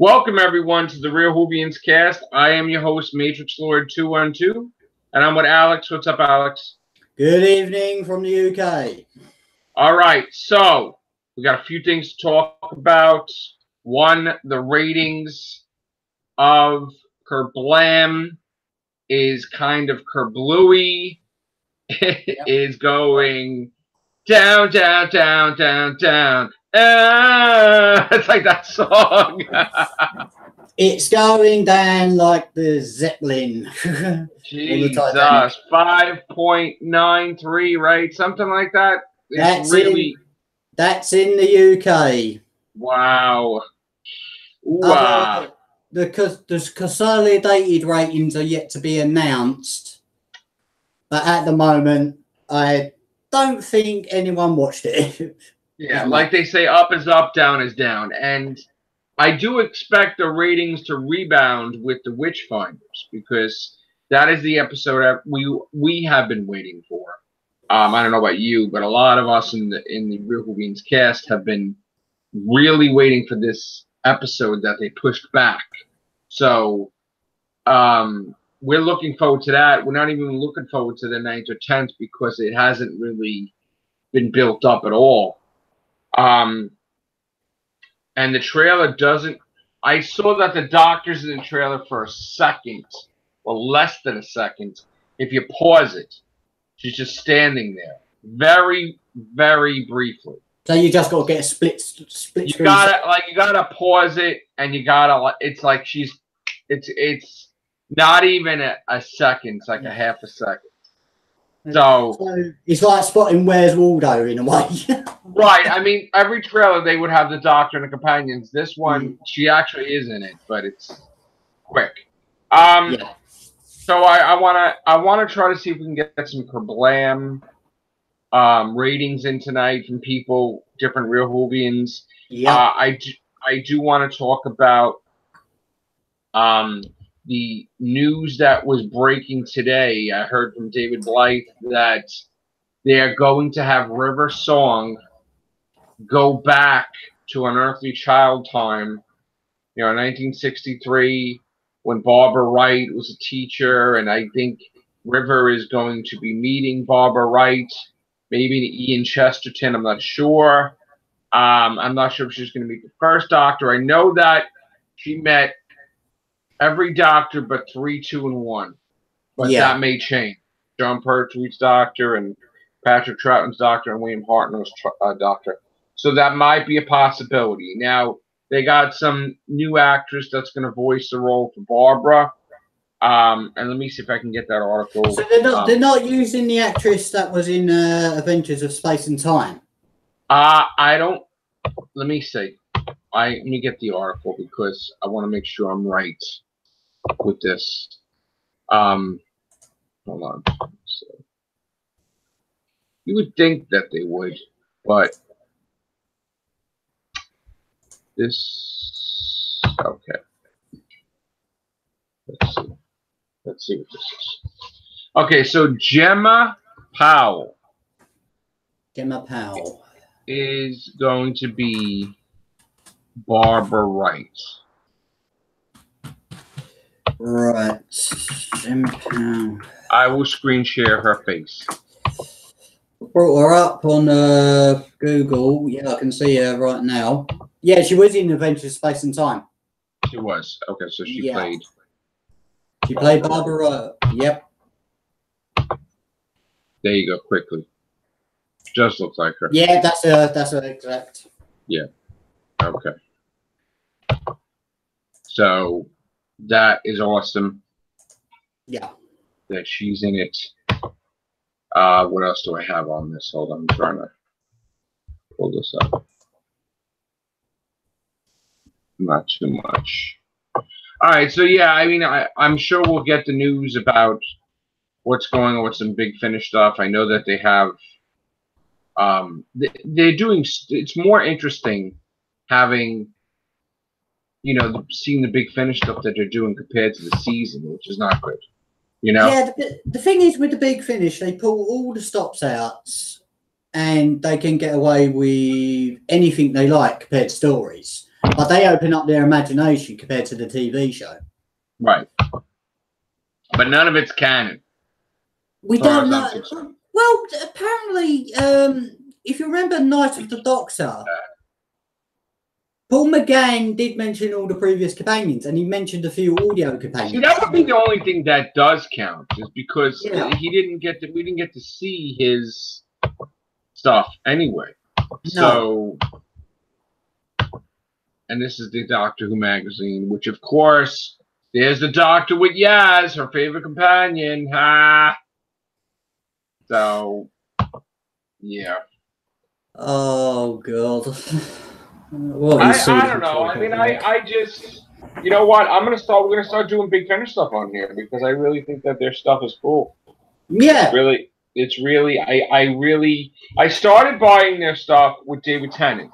Welcome everyone to the Real Whovians cast. I am your host, Matrix Lord 212, and I'm with Alex. What's up, Alex? Good evening from the UK. All right, so we got a few things to talk about. One, the ratings of Kerblam is kind of kerblooey. It is going down, down, down, down, down. It's like that song. It's going down like the Zeppelin. Jesus, 5.93, right? Something like that. That's in the UK. Wow. Wow. The consolidated ratings are yet to be announced, but at the moment, I don't think anyone watched it. Yeah, like they say, up is up, down is down, and I do expect the ratings to rebound with the Witchfinders because that is the episode that we have been waiting for. I don't know about you, but a lot of us in the Real Whovians cast have been really waiting for this episode that they pushed back. So we're looking forward to that. We're not even looking forward to the 9th or 10th because it hasn't really been built up at all. And the trailer doesn't. I saw that the doctor's in the trailer for a second, or less than a second. If you pause it, she's just standing there, very, very briefly. So you just got to get a split. You gotta pause it, and you gotta. It's like it's not even a second. It's like a half a second. So it's like spotting Where's Waldo in a way. Right. I mean, every trailer they would have the doctor and the companions. This one, she actually is in it, but it's quick. Yeah. So I wanna try to see if we can get some Kerblam ratings in tonight from people, different Real Whovians. Yeah. I do want to talk about the news that was breaking today. I heard from David Blythe that they are going to have River Song go back to Unearthly Child time, 1963, when Barbara Wright was a teacher, and I think River is going to be meeting Barbara Wright, maybe Ian Chesterton, I'm not sure. I'm not sure if she's going to meet the first Doctor. I know that she met every Doctor but 3, 2, and 1. But that may change. John Pertwee's Doctor and Patrick Troughton's Doctor and William Hartnell's Doctor. So that might be a possibility. Now, they got some new actress that's going to voice the role for Barbara. And let me see if I can get that article. So they're not using the actress that was in Adventures of Space and Time? I don't. Let me see. Let me get the article because I want to make sure I'm right with this. Hold on. So, you would think that they would, but this. Okay. Let's see. Let's see what this is. Okay, so Gemma Powell. Gemma Powell is going to be Barbara Wright. Right. Gemma Powell. I will screen share her face. Brought her up on Google. Yeah, I can see her right now. Yeah, she was in Adventures of Space and Time. She was. Okay, so she played. She played Barbara. Yep. There you go, quickly. Just looks like her. Yeah, that's her exact. Yeah. Okay. So that is awesome. Yeah. That she's in it. What else do I have on this? Hold on, I'm trying to pull this up. Not too much. All right, so yeah, I mean, I'm sure we'll get the news about what's going on with some Big Finish stuff. I know that they have. They're doing. It's more interesting having, seeing the Big Finish stuff that they're doing compared to the season, which is not good. Yeah, the thing is with the Big Finish, they pull all the stops out, and they can get away with anything they like compared to stories. but they open up their imagination compared to the TV show. Right. But none of it's canon. We don't know. Well, apparently, if you remember Night of the Doctor, Paul McGann did mention all the previous companions, and he mentioned a few audio companions. See, that would be the only thing that does count, is because we didn't get to see his stuff anyway. No. So, and this is the Doctor Who magazine, which of course, there's the Doctor with Yaz, her favorite companion. Ha! So, yeah. Oh God. I don't know. I mean, I just, you know what? We're gonna start doing Big Finish stuff on here because I really think that their stuff is cool. Yeah. It's really, I started buying their stuff with David Tennant.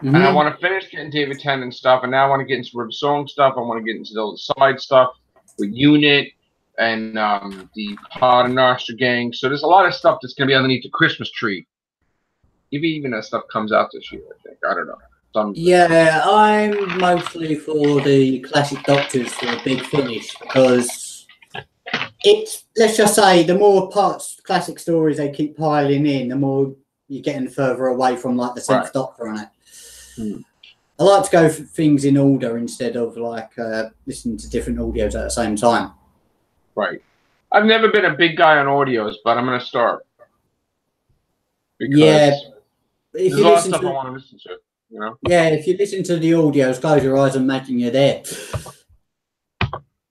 And I want to finish getting David Tennant stuff, and now I want to get into River Song stuff. I want to get into the side stuff with Unit and the Pod and Nostra gang. So there's a lot of stuff that's going to be underneath the Christmas tree. Maybe even that stuff comes out this year, I think. I don't know. Yeah, I'm mostly for the classic Doctors for a Big Finish because it's, let's just say, the more parts, classic stories they keep piling in, the more you're getting further away from like the 10th Doctor on it. I like to go for things in order instead of like listening to different audios at the same time. Right. I've never been a big guy on audios, but I'm going to start. Because yeah. There's a lot of stuff I want to listen to, you know? Yeah, if you listen to the audios, close your eyes and imagine you're there.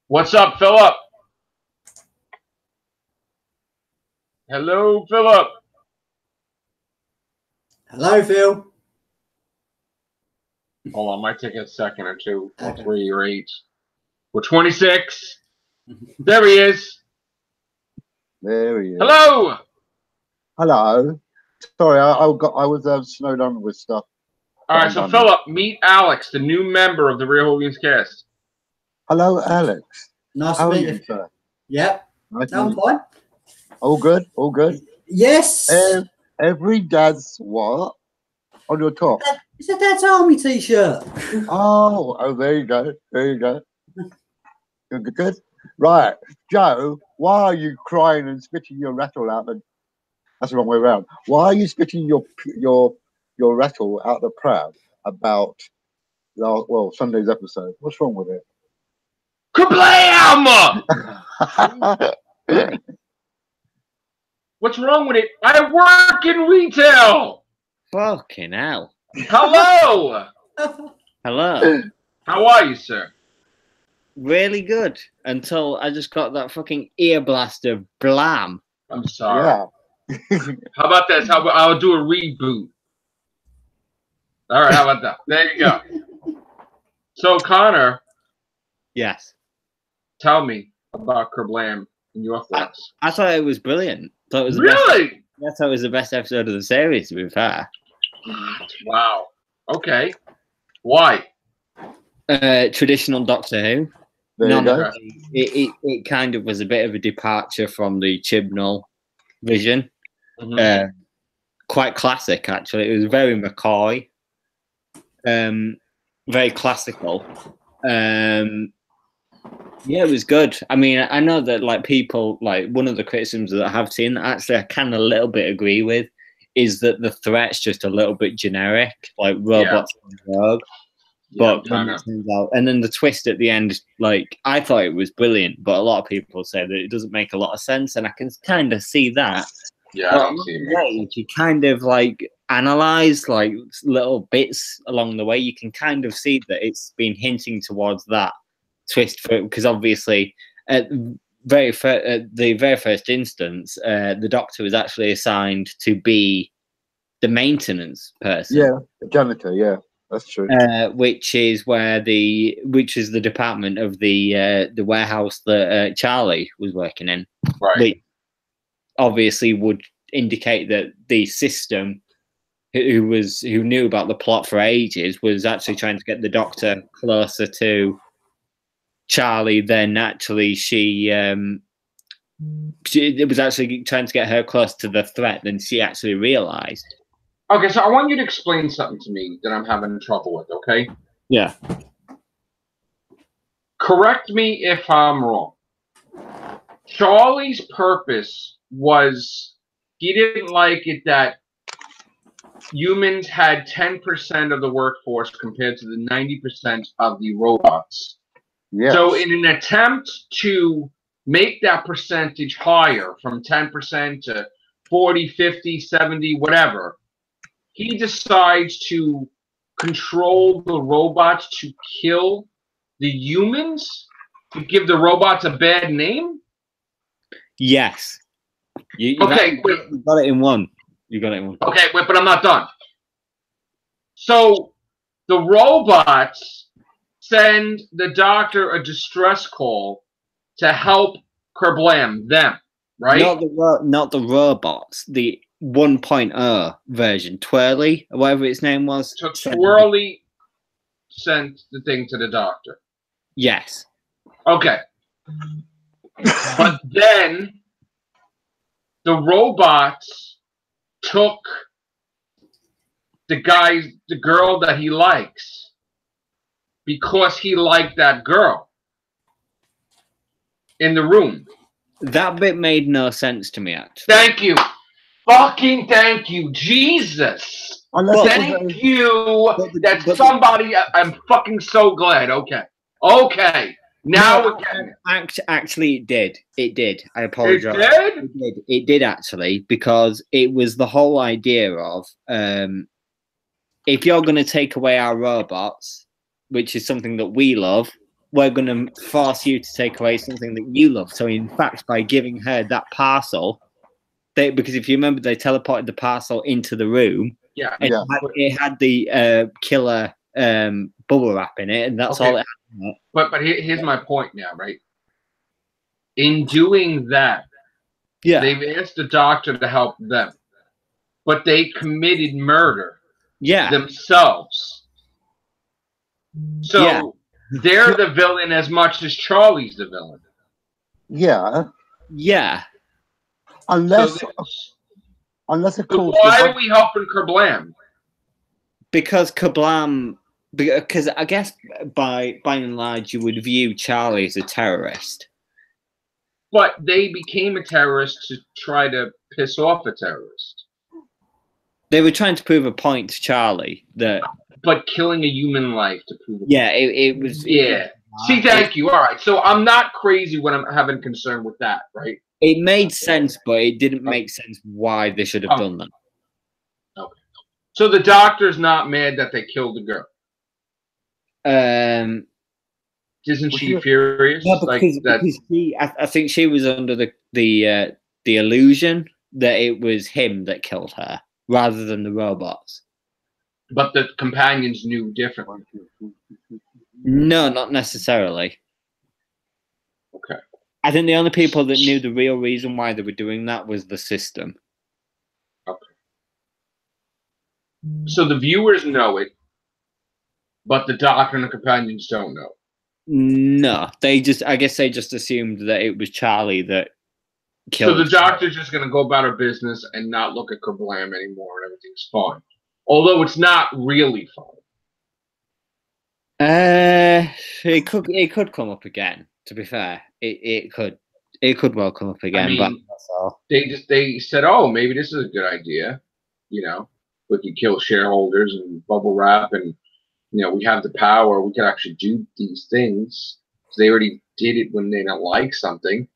What's up, Philip? Hello, Philip. Hello, Phil. Hold on, might take a second or two, or 3 or 8. We're 26. There he is. There he is. Hello. Hello. Sorry, I was snowed under with stuff. All right, so Philip, meet Alex, the new member of the Real Whovians cast. Hello, Alex. Nice to meet you, sir. Yep. Nice I'm fine. All good. All good. Yes. Every dad's what on your top. It's a Dad's Army t-shirt. Oh, there you go. There you go. Good. Right, Joe. Why are you crying and spitting your rattle out? That's the wrong way around. Why are you spitting your rattle out the pram about Sunday's episode? What's wrong with it? Kablam! What's wrong with it? I work in retail. Fucking hell. Hello. Hello. How are you, sir? Really good. Until I just got that fucking ear blast of blam. I'm sorry. Yeah. How about this? I'll do a reboot. All right, how about that? There you go. So, Connor. Yes. Tell me about Kerblam and your thoughts. I thought it was brilliant. Thought it was really? I thought it was the best episode of the series, to be fair. Wow. Okay. Why? Traditional Doctor Who. It kind of was a bit of a departure from the Chibnall vision. Quite classic, actually. It was very McCoy. Very classical. Yeah, it was good. I mean, I know that like people, like one of the criticisms that I have seen, actually I can a little bit agree with, is that the threat's just a little bit generic, like robots on rogue. But then it turns out, and then the twist at the end, like I thought it was brilliant, but a lot of people say that it doesn't make a lot of sense, and I can kind of see that. Yeah, I don't see it. If you kind of like analyze like little bits along the way, you can kind of see that it's been hinting towards that twist for it, because obviously at the very first instance, the Doctor was actually assigned to be the maintenance person. Yeah, the janitor. Yeah, that's true. Which is the department of the warehouse that Charlie was working in. Right. Which obviously would indicate that the system, who knew about the plot for ages, was actually trying to get the Doctor closer to Charlie. Then actually she was actually trying to get her close to the threat than she actually realized. Okay, so I want you to explain something to me that I'm having trouble with, okay? Yeah. Correct me if I'm wrong. Charlie's purpose was he didn't like it that humans had 10% of the workforce compared to the 90% of the robots. Yes. So in an attempt to make that percentage higher from 10% to 40, 50, 70, whatever, he decides to control the robots to kill the humans, to give the robots a bad name? Yes. You Okay, wait. You got it in one. You got it in one. Okay, wait, but I'm not done. So the robots send the doctor a distress call to help Kerblam, them, right? Not the robots. The 1.0 version, Twirly, or whatever its name was. So Twirly sent the thing to the doctor. Yes. Okay. But then the robots took the girl that he likes because he liked that girl in the room. That bit made no sense to me, actually. Thank you. Fucking thank you. Jesus. Thank you that somebody, I'm fucking so glad. Okay. Okay. Now No, we're getting it. Actually, it did. It did. I apologize. It did? It did actually, because it was the whole idea of if you're going to take away our robots, which is something that we love, we're going to force you to take away something that you love. So, in fact, by giving her that parcel, because if you remember, they teleported the parcel into the room. Yeah. And it had the killer bubble wrap in it, and that's all it had. But here's my point now, right? In doing that, they've asked the doctor to help them, but they committed murder themselves. So they're the villain as much as Charlie's the villain. Yeah. Yeah. Unless of course. Why are we helping Kerblam? Because Kerblam. Because I guess by and large you would view Charlie as a terrorist. But they became a terrorist to try to piss off a terrorist. They were trying to prove a point to Charlie that. But killing a human life to prove. It was. Yeah. See, thank you. All right. So I'm not crazy when I'm having concern with that, right? It made sense, but it didn't make sense why they should have done that. Okay. So the doctor's not mad that they killed the girl. Isn't she furious? No, because I think she was under the illusion that it was him that killed her rather than the robots. But the companions knew differently. No, not necessarily. Okay. I think the only people that knew the real reason why they were doing that was the system. Okay. So the viewers know it, but the doctor and the companions don't know. No, I guess they just assumed that it was Charlie that killed. So the doctor's just going to go about her business and not look at Kerblam anymore, and everything's fine. Although it's not really fine. It could come up again. To be fair, it could well come up again. I mean, but that's all. They said, oh, maybe this is a good idea. You know, we could kill shareholders and bubble wrap, and we have the power. We could actually do these things. So they already did it when they don't like something,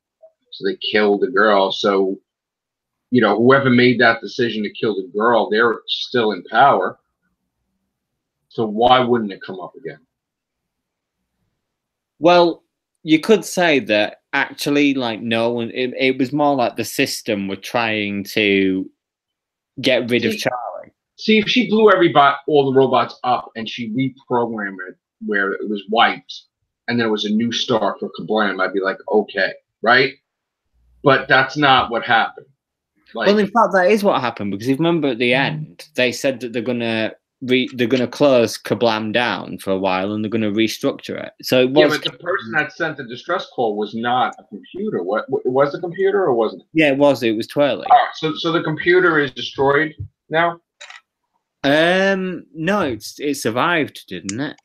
so they killed the girl. So whoever made that decision to kill the girl, they're still in power. So why wouldn't it come up again? Well, you could say that actually, no one. It was more like the system were trying to get rid of Charlie. See, if she blew all the robots up and she reprogrammed it where it was wiped, and there was a new start for Kerblam, I'd be like, okay, right? But that's not what happened. Well, in fact, that is what happened, because if you remember at the end, they said that they're gonna close Kerblam down for a while and they're gonna restructure it. So it was. Yeah, but the person that sent the distress call was not a computer. What was the computer, or wasn't it? Yeah, it was. It was Twirly. All right, so the computer is destroyed now. No, it survived, didn't it?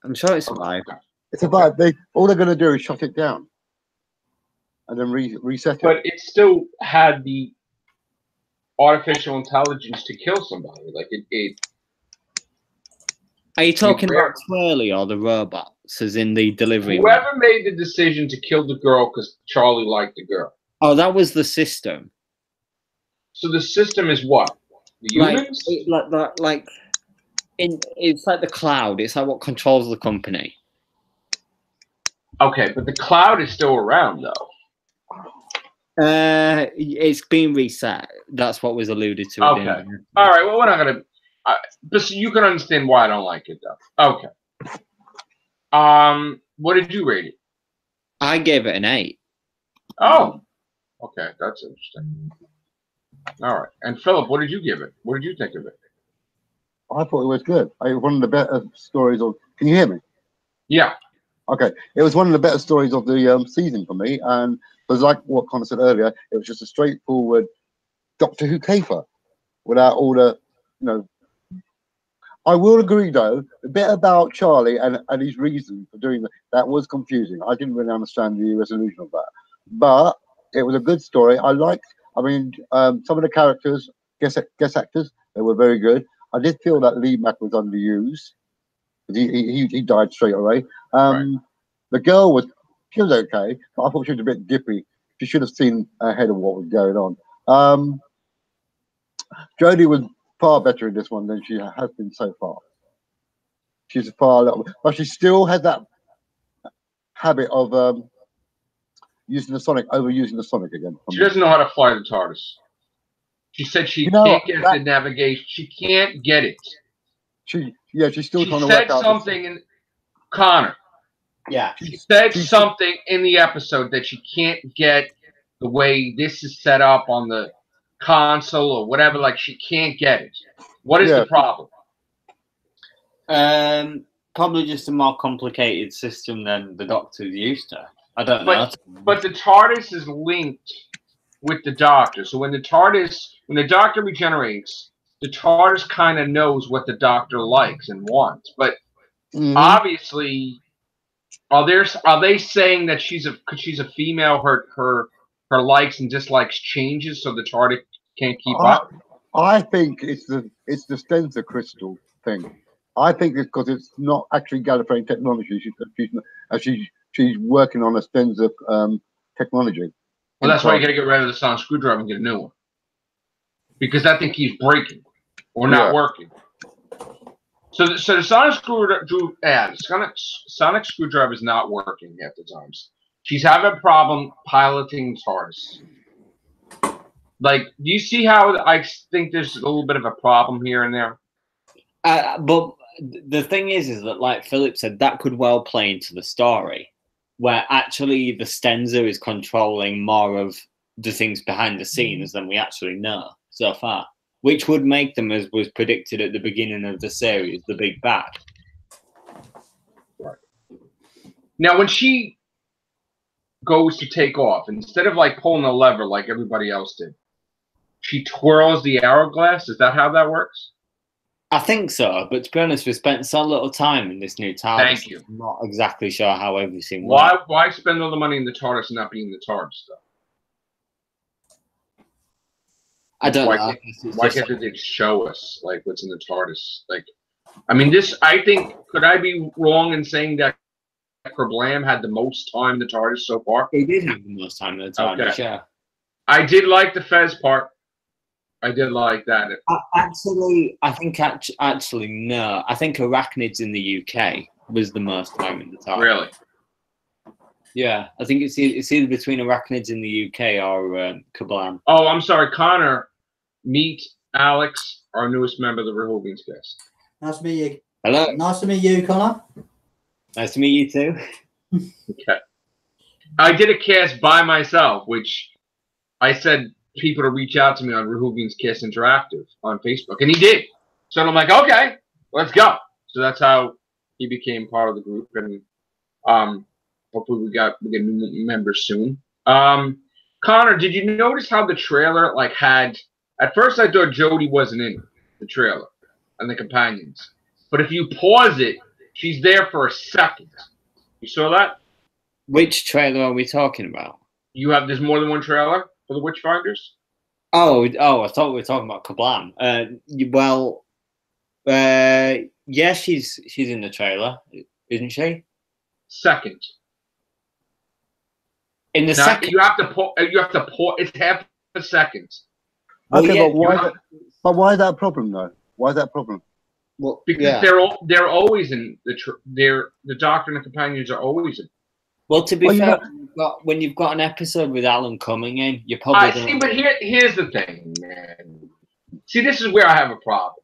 I'm sure it's 5. It's a 5. All they're going to do is shut it down and then reset it. But it still had the artificial intelligence to kill somebody. Like it Are you talking about Twirly or the robots, as in the delivery? Whoever made the decision to kill the girl because Charlie liked the girl. Oh, that was the system. So the system is what? The humans? It's like the cloud. It's like what controls the company. Okay, but the cloud is still around, though. It's been reset. That's what was alluded to. Okay. All right. Well, we're not gonna. But you can understand why I don't like it, though. Okay. What did you rate it? I gave it an 8. Oh. Okay, that's interesting. All right. And Philip, what did you give it? What did you think of it? I thought it was good. It was one of the better stories of. Can you hear me? Yeah. Okay. It was one of the better stories of the season for me, and it was like what Connor said earlier. It was just a straightforward Doctor Who caper, without all the, you know. I will agree, though, the bit about Charlie and his reason for doing that was confusing. I didn't really understand the resolution of that, but it was a good story. I mean, some of the characters, guest actors, they were very good. I did feel that Lee Mack was underused. He died straight away. Right. The girl she was okay, but I thought she was a bit dippy. She should have seen ahead of what was going on. Jodie was far better in this one than she has been so far. She's but she still has that habit of overusing the Sonic again. She doesn't know how to fly the TARDIS. She said she can't get the navigation. She can't get it. She's still trying to work out. She said something in Connor. Yeah. She said something in the episode that she can't get the way this is set up on the console or whatever. Like, she can't get it. What is the problem? Probably just a more complicated system than the Doctor's used to. I don't know. But the TARDIS is linked with the Doctor. So when the Doctor regenerates, the TARDIS kind of knows what the Doctor likes and wants. But obviously, are they saying that because she's a female, her likes and dislikes changes, so the TARDIS can't keep up? I think it's the Stenza crystal thing. I think it's because it's not actually Gallifreyan technology. She's working on a Stenza technology. Well, that's why you got to get rid of the sonic screwdriver and get a new one, because that thing keeps breaking or not working. So the sonic screwdriver is not working at the times. She's having a problem piloting TARDIS. Like, do you see how I think there's a little bit of a problem here and there? But the thing is that, like Philip said, that could well play into the story, where actually the Stenza is controlling more of the things behind the scenes than we actually know so far, which would make them, as was predicted at the beginning of the series, the big bad. Right. Now, when she goes to take off, instead of like pulling the lever like everybody else did, she twirls the hourglass. Is that how that works? I think so, but to be honest, we spent so little time in this new TARDIS. Thank you. I'm not exactly sure how everything works. Why spend all the money in the TARDIS and not be in the TARDIS, though? I don't know. Why can't they show us like what's in the TARDIS? Like, I mean, I think, could I be wrong in saying that Kerblam had the most time in the TARDIS so far? He did have the most time in the TARDIS, yeah. I did like the Fez part. I did like that. Actually, I think no. I think Arachnids in the UK was the most time in the TARDIS. Really? Yeah, I think it's either between Arachnids in the UK or Kerblam. Oh, I'm sorry, Connor. Meet Alex, our newest member of the Whovians guest. Nice to meet you. Hello. Nice to meet you, Connor. Nice to meet you too. Okay. I did a cast by myself, which I said people to reach out to me on Whovians Cast Interactive on Facebook, and he did. So I'm like, okay, let's go. So that's how he became part of the group, and hopefully we get new members soon. Connor, did you notice how the trailer had? At first, I thought Jodie wasn't in the trailer and the companions, but if you pause it, She's there for a second. You saw that? Which trailer are we talking about? There's more than one trailer for the Witchfinders? Oh, I thought we were talking about Kablam. Yeah, she's in the trailer, isn't she? Second. In the Now, second, you have to pause. It's half a second. Okay, yeah, but why is that a problem though? Why is that a problem? well, Because yeah. they're always in the Doctor and the Companions are always in. Well, to be Well, fair, when you've got an episode with Alan coming in, you're probably I see, but here's the thing, man. See, this is where I have a problem.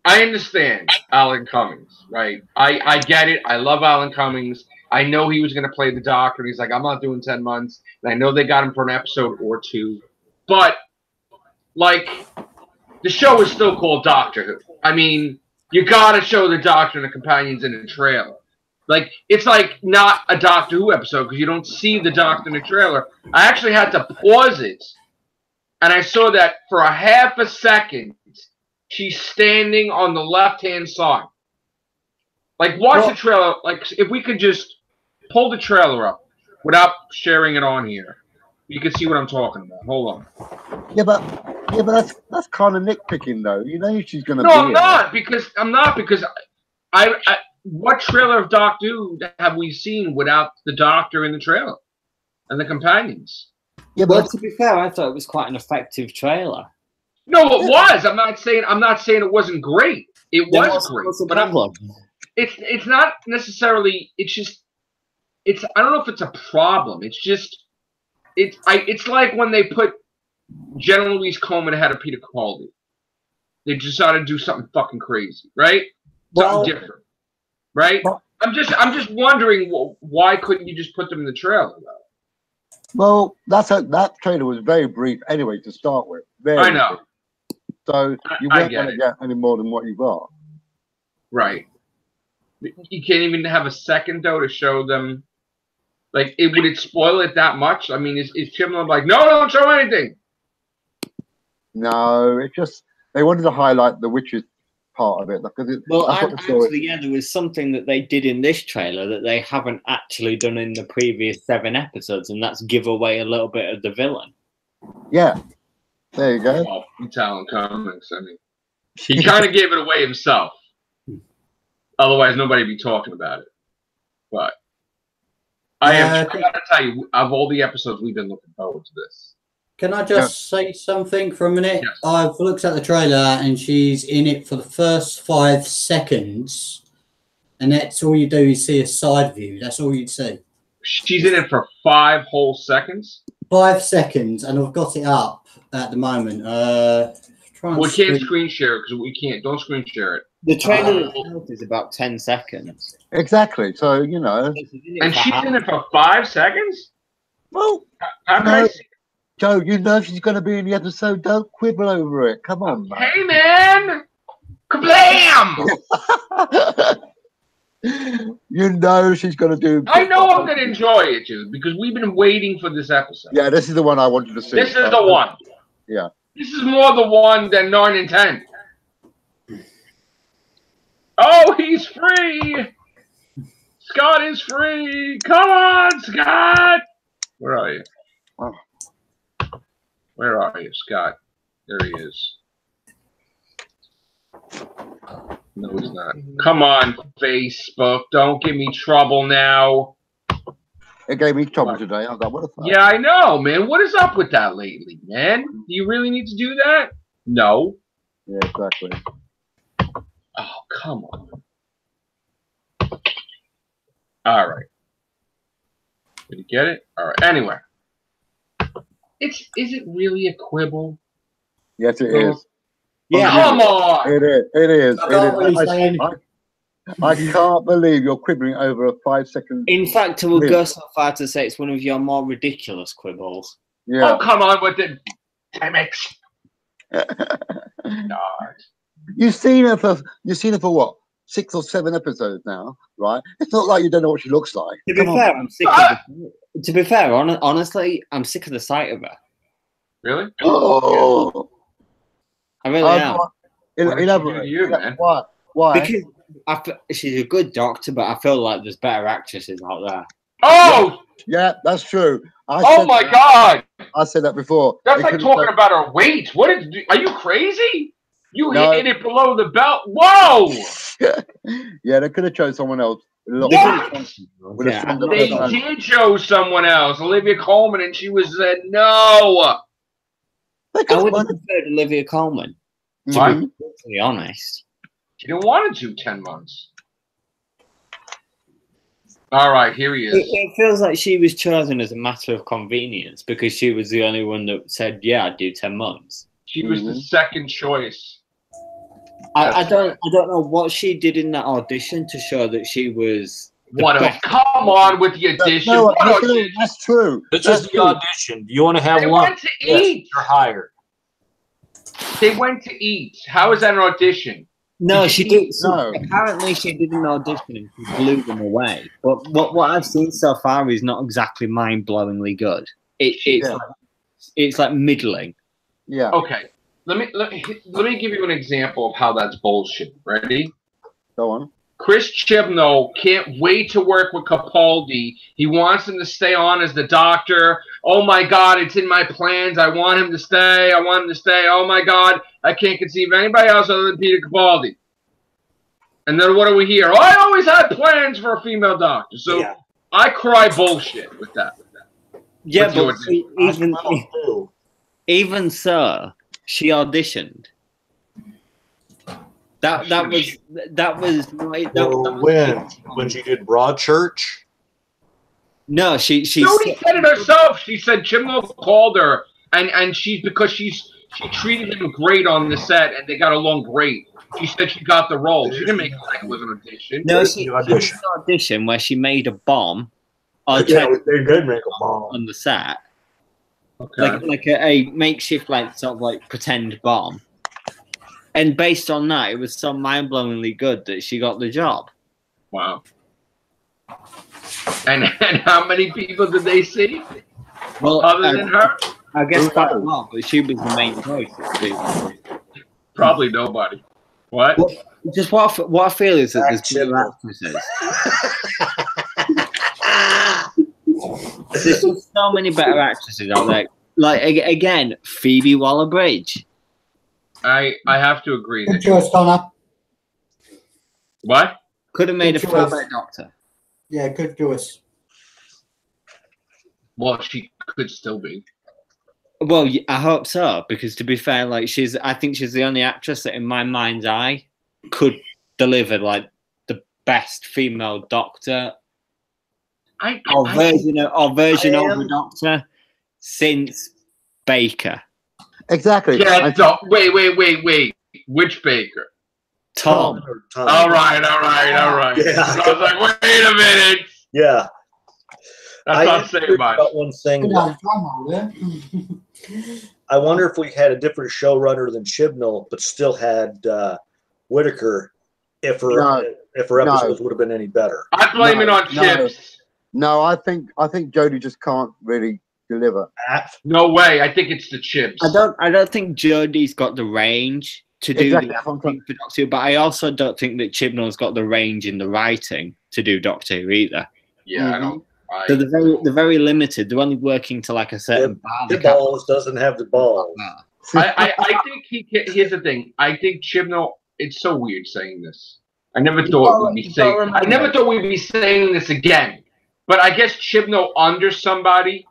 I understand Alan Cummings, right? I get it. I love Alan Cummings. I know he was going to play the Doctor, and he's like, I'm not doing 10 months. And I know they got him for an episode or two. But, like, the show is still called Doctor Who. I mean, you got to show the Doctor and the Companions in the trailer. Like, it's like not a Doctor Who episode because you don't see the Doctor in the trailer. I actually had to pause it, and I saw that for a half a second, she's standing on the left-hand side. Like, watch the trailer. Like, if we could just pull the trailer up without sharing it on here, you can see what I'm talking about. Hold on. Yeah, but that's kind of nitpicking though. You know she's going to. No, I'm not because I what trailer of Doctor Who have we seen without the Doctor in the trailer and the Companions? Yeah, well, but to be fair, I thought it was quite an effective trailer. No, it was. I'm not saying it wasn't great. It was great, but it's not necessarily. It's just I don't know if it's a problem. It's just it's like when they put Jenna Louise Coleman ahead of Peter Capaldi. They decided to do something fucking crazy, right? Something different, right? I'm just wondering why couldn't you just put them in the trailer though? well, that trailer was very brief anyway to start with. I know. Brief. So you weren't going to get any more than what you got. Right. You can't even have a second though to show them. Like, would it spoil it that much? I mean, is Chibnall like, no, don't show anything? No, it's just they wanted to highlight the witches part of it because there was something that they did in this trailer that they haven't actually done in the previous 7 episodes, and that's give away a little bit of the villain. Yeah, there you go. Oh, it's Alan Cummings. I mean, he kind of gave it away himself. Otherwise, nobody would be talking about it. But I got to tell you, of all the episodes, we've been looking forward to this. Can I just say something for a minute? Yes. I've looked at the trailer and she's in it for the first 5 seconds, and that's all you do is see a side view. That's all you'd see. She's in it for 5 whole seconds? 5 seconds, and I've got it up at the moment. We can't screen share it because we can't. Don't screen share it. The trailer itself is about 10 seconds. Exactly. So, you know. And she's in it for 5 seconds? Well, how can I see? Joe, you know she's going to be in the episode. Don't quibble over it. Come on, man. Hey, man! Kablam! You know she's going to do. I know I'm going to enjoy it, dude, because we've been waiting for this episode. Yeah, this is the one I wanted to see. This is the one. Yeah. This is more the one than 9 and 10. Oh, he's free! Scott is free! Come on, Scott! Where are you? Oh. Where are you, Scott? There he is. No, he's not. Come on, Facebook. Don't give me trouble now. It gave me trouble today. I got what the fuck? Yeah, I know, man. What is up with that lately, man? Do you really need to do that? No. Yeah, exactly. Oh, come on. All right. Did you get it? All right. Anyway. Is it really a quibble? Yes, it is. Yeah. Come on! It is. It is. I I can't believe you're quibbling over a 5 second. In fact, I will go so far to say it's one of your more ridiculous quibbles. Yeah. Oh, come on with it. Damn it. God. You've seen her for what? 6 or 7 episodes now, right? It's not like you don't know what she looks like. To be fair, I'm sick of to be fair, honestly, I'm sick of the sight of her. Really? Oh, I really am. What did she do to you, man? Why? she's a good doctor, but I feel like there's better actresses out there. Oh! Yeah, that's true. Oh my God! I said that before. That's like talking about her weight. Are you crazy? You hitting it below the belt? Whoa! Yeah, they could have chosen someone else. What? They did chose someone else, Olivia Colman, and she was said no. I would have preferred Olivia Colman, to be brutally honest. She didn't want to do 10 months. All right, here he is. It feels like she was chosen as a matter of convenience because she was the only one that said, yeah, I'd do 10 months. She was the second choice. I don't know what she did in that audition to show that she was. Come on with the audition. No, that's true. It's just the audition. Do you want to have lunch? They went to eat. You're hired. They went to eat. How is that an audition? No, she did. No. Apparently, she did an audition and she blew them away. But what I've seen so far is not exactly mind-blowingly good. It's like middling. Yeah. Okay. Let me give you an example of how that's bullshit. Ready? Go on. Chris Chibnall can't wait to work with Capaldi. He wants him to stay on as the doctor. Oh my God, it's in my plans. I want him to stay. Oh my God, I can't conceive anybody else other than Peter Capaldi. And then what do we hear? Oh, I always had plans for a female doctor. So yeah. I cry bullshit with that. Yeah, but even so, she auditioned. That was when she did Broadchurch. Jodie No, said it herself. She said Chibnall called her, and she treated him great on the set, and they got along great. She said she got the role. She didn't make it like it was an audition. No, she did an audition where she made a bomb. They did make a bomb on the set. Okay. Like a makeshift, sort of pretend bomb. And based on that, it was so mind-blowingly good that she got the job. Wow. And how many people did they see? Well, other than her? I guess quite a lot, but she was the main choice. Probably nobody. What? Just what I feel is that there's better actresses. There's just so many better actresses out there. Like, again, Phoebe Waller-Bridge. I have to agree. Good choice, Connor. What? Could have made a far better doctor. Yeah, good choice. Well, she could still be. Well, I hope so, because to be fair, I think she's the only actress that, in my mind's eye, could deliver the best female doctor or version of a doctor since Baker. Exactly. Yeah. Wait. Which Baker? Tom. All right. Yeah. I was like, wait a minute. Yeah. That's not saying much. About one thing. I wonder if we had a different showrunner than Chibnall, but still had Whitaker, if her episodes would have been any better. I blame it on Chips. No, I think Jodie just can't really deliver. No way. I think it's the Chips. I don't think Jodie's got the range to do the Doctor, but I also don't think that Chibnall's got the range in the writing to do Doctor Who either. Yeah, I don't. So they're very limited. They're only working to a certain bar. The balls doesn't have the balls. I think here's the thing. I think Chibnall. It's so weird saying this. I never thought we'd be saying this again. But I guess Chibnall under somebody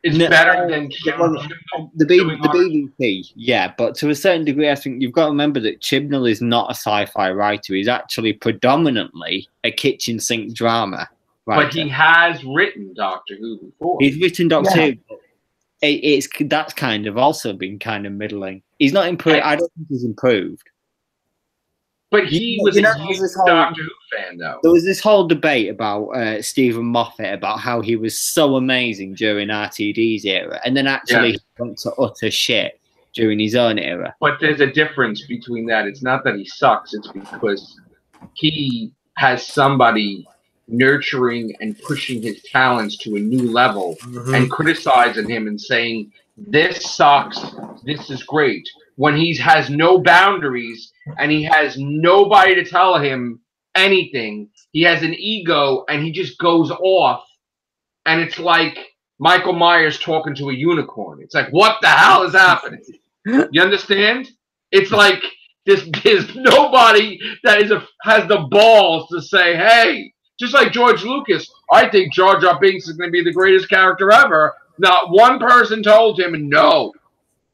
is better than Chibnall. The BBC, yeah, but to a certain degree, I think you've got to remember that Chibnall is not a sci-fi writer. He's actually predominantly a kitchen sink drama writer. But he has written Doctor Who before. He's written Doctor Who. That's kind of also been kind of middling. He's not improved. I don't think he's improved. But he was a huge Doctor Who fan, though. There was this whole debate about Stephen Moffat, about how he was so amazing during RTD's era, and then actually he went to utter shit during his own era. But there's a difference between that. It's not that he sucks. It's because he has somebody nurturing and pushing his talents to a new level and criticizing him and saying this sucks. This is great. When he has no boundaries and he has nobody to tell him anything, he has an ego and he just goes off. And it's like Michael Myers talking to a unicorn. It's like, what the hell is happening? You understand? It's like there's nobody that has the balls to say, hey, just like George Lucas, I think Jar Jar Binks is going to be the greatest character ever. Not one person told him no.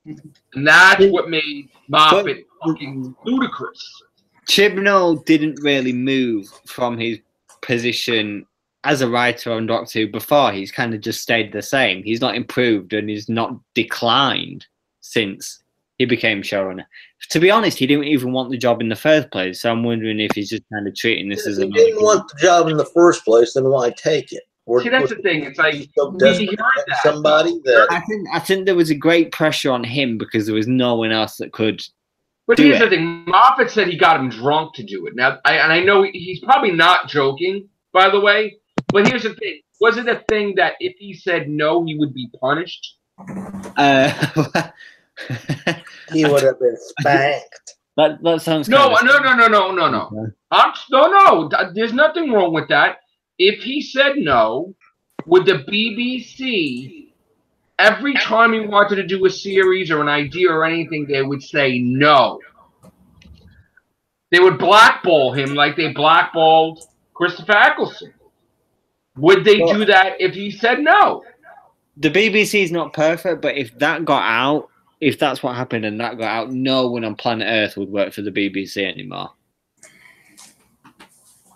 And that's what made Moffat fucking ludicrous. Chibnall didn't really move from his position as a writer on Doctor Who before. He's kind of just stayed the same. He's not improved and he's not declined since he became showrunner. To be honest, he didn't even want the job in the first place. So I'm wondering if he's just kind of treating this as a. He didn't want the job in the first place, then why take it? See, that's the thing. It's like so desperate that somebody that I think there was a great pressure on him because there was no one else that could. But here's the thing. Moffat said he got him drunk to do it. Now, I know he's probably not joking, by the way. But here's the thing. Was it a thing that if he said no, he would be punished? He would have been spanked. That sounds no. No. There's nothing wrong with that. If he said no, would the BBC, every time he wanted to do a series or an idea or anything, they would say no. They would blackball him like they blackballed Christopher Eccleston. Would they do that if he said no? The BBC is not perfect, but if that got out, if that's what happened and that got out, no one on planet Earth would work for the BBC anymore.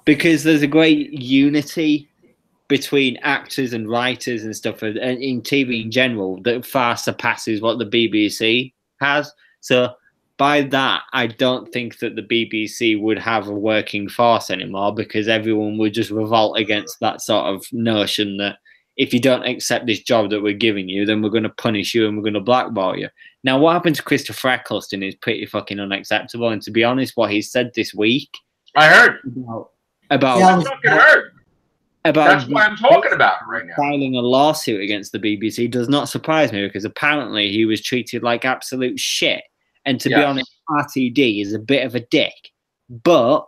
Because there's a great unity between actors and writers and stuff, and in TV in general, that far surpasses what the BBC has. So by that, I don't think that the BBC would have a working force anymore, because everyone would just revolt against that sort of notion that if you don't accept this job that we're giving you, then we're going to punish you and we're going to blackball you. Now, what happened to Christopher Eccleston is pretty fucking unacceptable. And to be honest, what he said this week, I heard about that's why I'm talking about it right now. Filing a lawsuit against the BBC does not surprise me, because apparently he was treated like absolute shit. And to be honest, RTD is a bit of a dick. But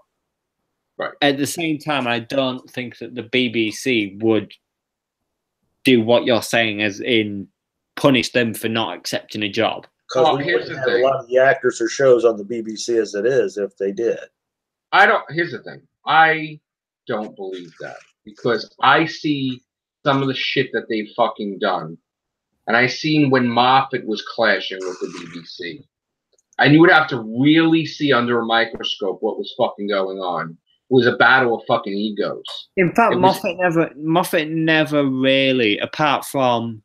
at the same time, I don't think that the BBC would do what you're saying, as in punish them for not accepting a job. Because we wouldn't have a lot of the actors or shows on the BBC as it is if they did. Here's the thing. I don't believe that, because I see some of the shit that they've fucking done. And I seen when Moffat was clashing with the BBC. And you would have to really see under a microscope what was fucking going on. It was a battle of fucking egos. In fact, Moffat never really, apart from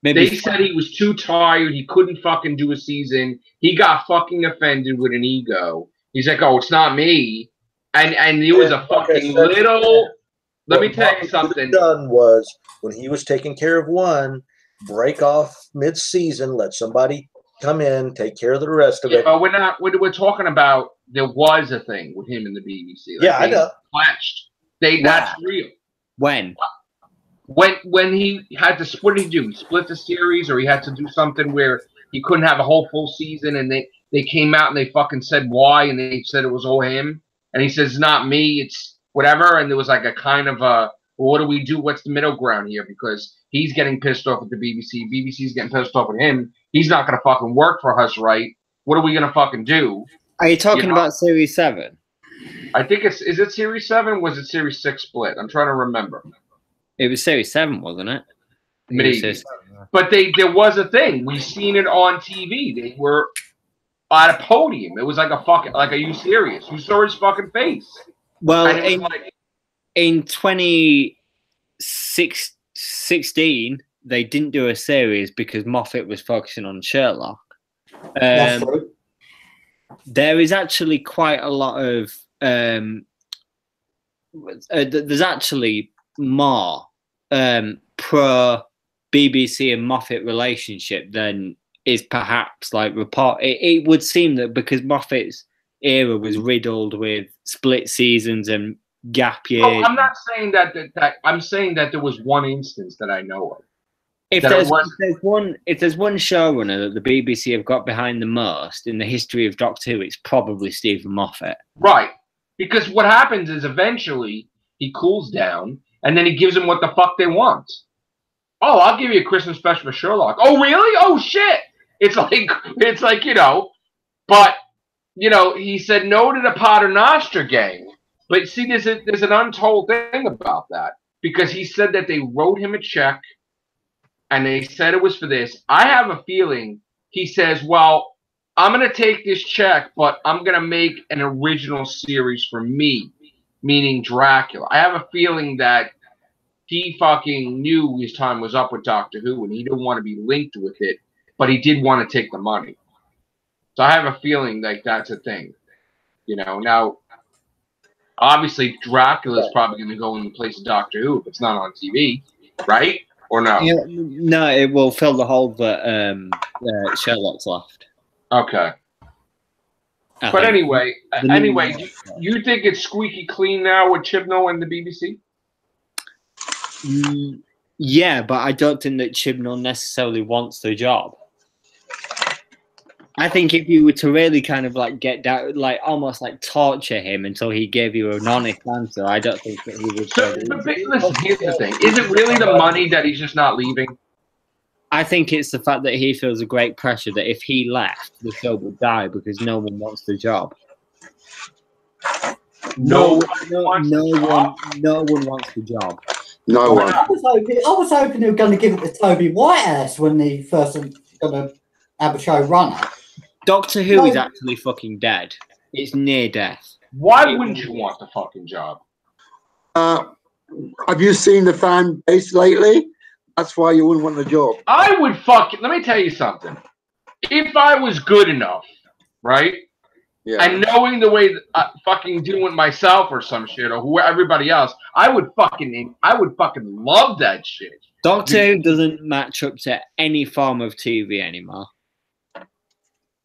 maybe. They said he was too tired. He couldn't fucking do a season. He got fucking offended with an ego. He's like, "Oh, it's not me." And he was a fucking little. Let me tell you something. What done was when he was taking care of one, break off mid-season, let somebody come in, take care of the rest of it. But we're not. We're talking about. There was a thing with him in the BBC. Yeah, I know. Clashed. That's real. When he had to. What did he do? Split the series, or he had to do something where he couldn't have a whole full season, and they came out and they fucking said why, and they said it was all him, and he says it's not me, it's whatever, and there was like a kind of a, well, what do we do? What's the middle ground here? Because he's getting pissed off at the BBC. BBC's getting pissed off at him. He's not going to fucking work for us, right? What are we going to fucking do? Are you talking about Series 7? I think is it Series 7? Was it Series 6 split? I'm trying to remember. It was Series 7, wasn't it? Maybe. But there was a thing. We seen it on TV. They were at a podium. It was like are you serious? You saw his fucking face. Well, in 2016, they didn't do a series because Moffat was focusing on Sherlock. There is actually quite a lot of there's actually more pro BBC and Moffat relationship than is perhaps like report. It would seem that because Moffat's era was riddled with split seasons and gap years. Oh, I'm not saying that I'm saying that there was one instance that I know of. If that there's, it was if there's one showrunner that the BBC have got behind the most in the history of Doctor Who, it's probably Stephen Moffat. right. Because what happens is eventually he cools down, and then he gives them what the fuck they want. Oh, I'll give you a Christmas special for Sherlock. Oh, really? Oh, shit! It's like you know, but you know, he said no to the Pater Noster gang. But see, there's an untold thing about that because he said that they wrote him a check. And they said it was for this. I have a feeling he says, well, I'm going to take this check, but I'm going to make an original series for me, meaning Dracula. I have a feeling that he fucking knew his time was up with Doctor Who, and he didn't want to be linked with it, but he did want to take the money. So I have a feeling like that's a thing. You know, now, obviously, Dracula is probably going to go in the place of Doctor Who if it's not on TV, right? Or no? Yeah, no, it will fill the hole that Sherlock's left. Okay. But anyway, you think it's squeaky clean now with Chibnall and the BBC? Yeah, but I don't think that Chibnall necessarily wants the job. I think if you were to really kind of like get down, like almost like torture him until he gave you an honest answer, I don't think that he would. But listen, here's the thing: is it really the money that he's just not leaving? I think it's the fact that he feels a great pressure that if he left, the show would die because no one wants the job. No one wants the job. No one. I was hoping they were going to give it to Toby Whitehouse when they first going to have a show runner. Doctor Who is actually fucking dead. It's near death. Why wouldn't you want the fucking job? Have you seen the fan base lately? That's why you wouldn't want the job. I would fucking. Let me tell you something. If I was good enough, right? Yeah. And knowing the way that I fucking doing it myself or some shit or who everybody else, I would fucking love that shit. Doctor Who doesn't match up to any form of TV anymore.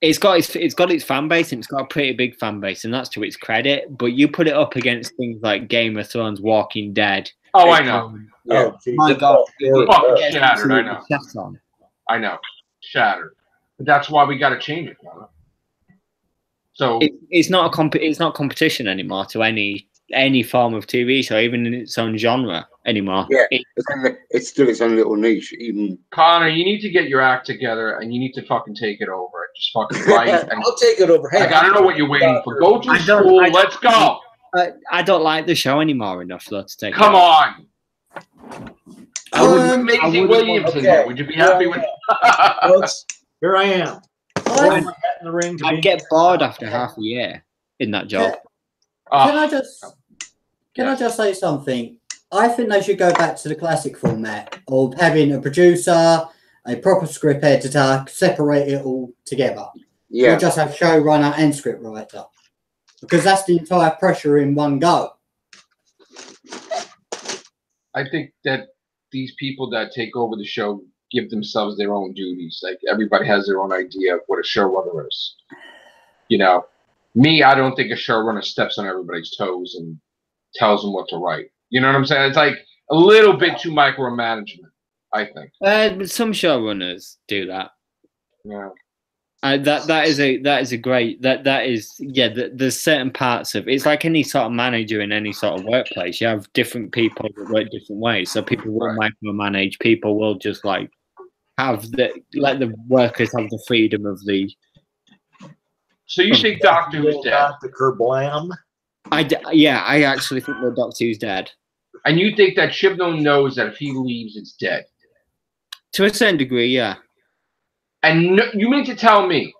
It's got its fan base, and it's got a pretty big fan base, and that's to its credit. But you put it up against things like Game of Thrones, Walking Dead. Oh, I know. Oh, my God, fucking shattered. I know. I know, shattered. But that's why we got to change it, brother. So it's not competition anymore to any form of TV show, even in its own genre anymore. Yeah, it's still its own little niche. Even Connor, you need to get your act together and you need to fucking take it over. Just fucking write. I'll take it over. Hey, I don't know what you're waiting for. Go to school. Let's go. I don't like the show anymore enough though to take. Come on. I would Maisie Williams in there. Would you be happy with? Folks, here I am. I'd get bored after half a year in that job. Can I just say something? I think they should go back to the classic format of having a producer, a proper script editor, separate it all together. Yeah. Or just have showrunner and script writer. Because that's the entire pressure in one go. I think that these people that take over the show give themselves their own duties. Like everybody has their own idea of what a showrunner is. You know, me, I don't think a showrunner steps on everybody's toes and tells them what to write. You know what I'm saying? It's like a little bit too micromanagement, I think. But some showrunners do that. Yeah. That is a great there's certain parts of it's like any sort of manager in any sort of workplace. You have different people that work different ways. So people will micromanage. People will just like let the workers have the freedom of the. So you think Doctor Who's dead? Dr. Kerblam? I actually think the Doctor Who's dead. And you think that Chibnall knows that if he leaves, it's dead? To a certain degree, yeah. And you mean to tell me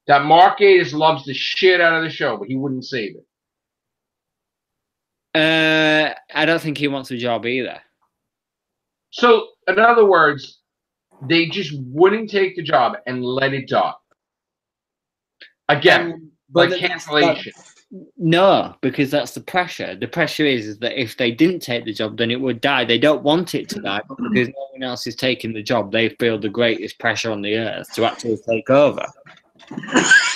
that Mark Gatiss loves the shit out of the show, but he wouldn't save it? I don't think he wants the job either. So, in other words, they just wouldn't take the job and let it die. Again, like cancellation. No, because that's the pressure. The pressure is that if they didn't take the job, then it would die. They don't want it to die, but because no one else is taking the job, they feel the greatest pressure on the earth to actually take over.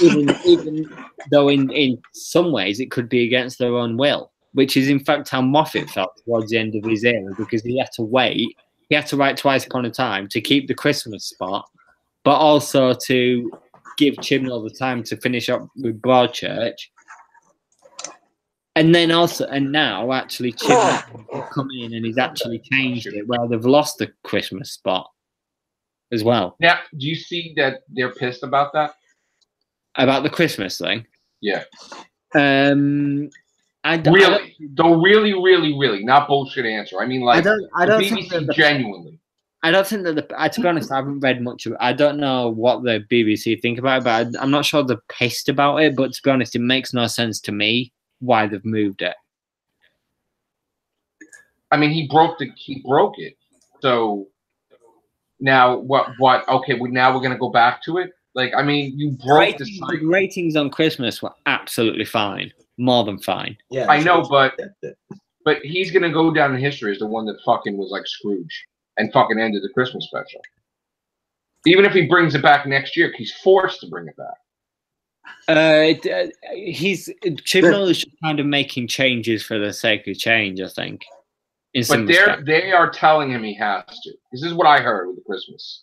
even though in some ways it could be against their own will, which is in fact how Moffat felt towards the end of his era, because he had to wait he had to write Twice Upon a Time to keep the Christmas spot, but also to give Chibnall the time to finish up with Broadchurch. And then also, and now actually Chibnall has come in and he's actually changed it where they've lost the Christmas spot as well. Now, do you see that they're pissed about that? About the Christmas thing? Yeah. Really, not bullshit answer. I mean, like, I don't BBC think genuinely. I don't think that to be honest, I haven't read much of it. I don't know what the BBC think about it, but I'm not sure they're pissed about it. But to be honest, it makes no sense to me why they've moved it. I mean, he broke it. So now what? Okay, now we're gonna go back to it. Like, I mean, you broke the cycle. The ratings on Christmas were absolutely fine, more than fine. Yeah, I know, but he's gonna go down in history as the one that fucking was like Scrooge and fucking ended the Christmas special. Even if he brings it back next year, he's forced to bring it back. Chibnall is just kind of making changes for the sake of change, I think. But they are telling him he has to. This is what I heard with the Christmas.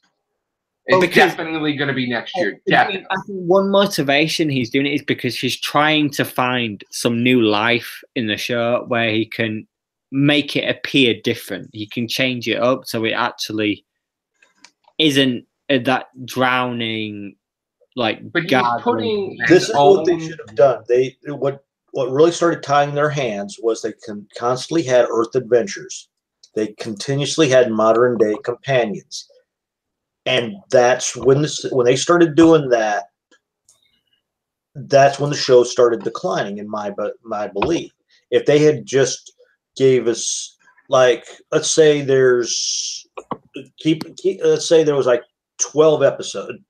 It's definitely going to be next year. Definitely. I think one motivation he's doing it is because he's trying to find some new life in the show where he can make it appear different. He can change it up so it actually isn't that drowning. But he's putting. This is what they should have done. What really started tying their hands was they constantly had Earth adventures. They continuously had modern day companions, and that's when they started doing that. That's when the show started declining, in my belief. If they had just gave us, like, let's say there's let's say there was like 12 episodes.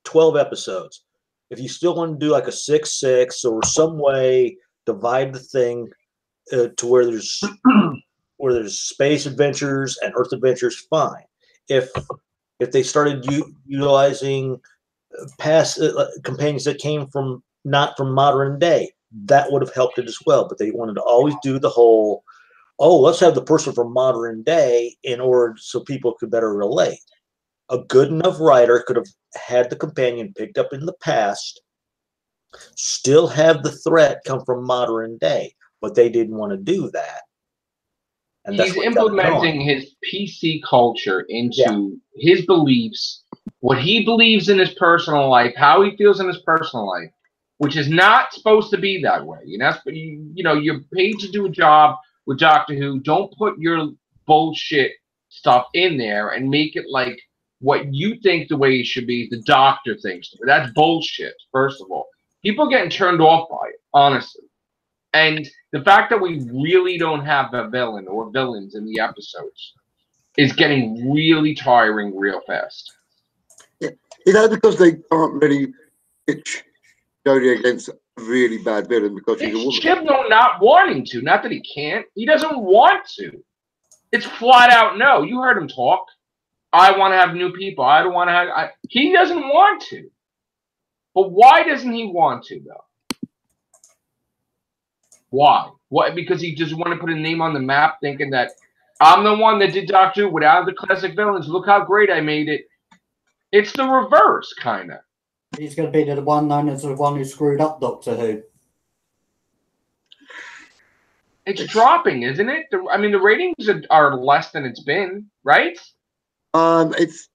12 episodes. If you still want to do like a 6-6 or some way divide the thing to where there's space adventures and Earth adventures, fine. If they started utilizing past companions that came from not from modern day, that would have helped it as well. But they wanted to always do the whole, let's have the person from modern day in order so people could better relate. A good enough writer could have had the companion picked up in the past, still have the threat come from modern day, but they didn't want to do that. And he's implementing his PC culture into his beliefs, what he believes in his personal life, how he feels in his personal life, which is not supposed to be that way. You know, you're paid to do a job with Doctor Who. Don't put your bullshit stuff in there and make it like what you think the way it should be, the Doctor thinks. That's bullshit, first of all. People are getting turned off by it, honestly. And the fact that we really don't have a villain or villains in the episodes is getting really tiring real fast. Yeah. Is that because they can't really pitch Jodie against a really bad villain because she's a woman? Chibnall not wanting to. Not that he can't. He doesn't want to. It's flat out no. You heard him talk. I want to have new people. I don't want to have... he doesn't want to. But why doesn't he want to, though? Why? What? Because he just want to put a name on the map thinking that I'm the one that did Doctor Who without the classic villains. Look how great I made it. It's the reverse, kind of. He's going to be the one known as the one who screwed up Doctor Who. It's dropping, isn't it? I mean, the ratings are less than it's been, right? It's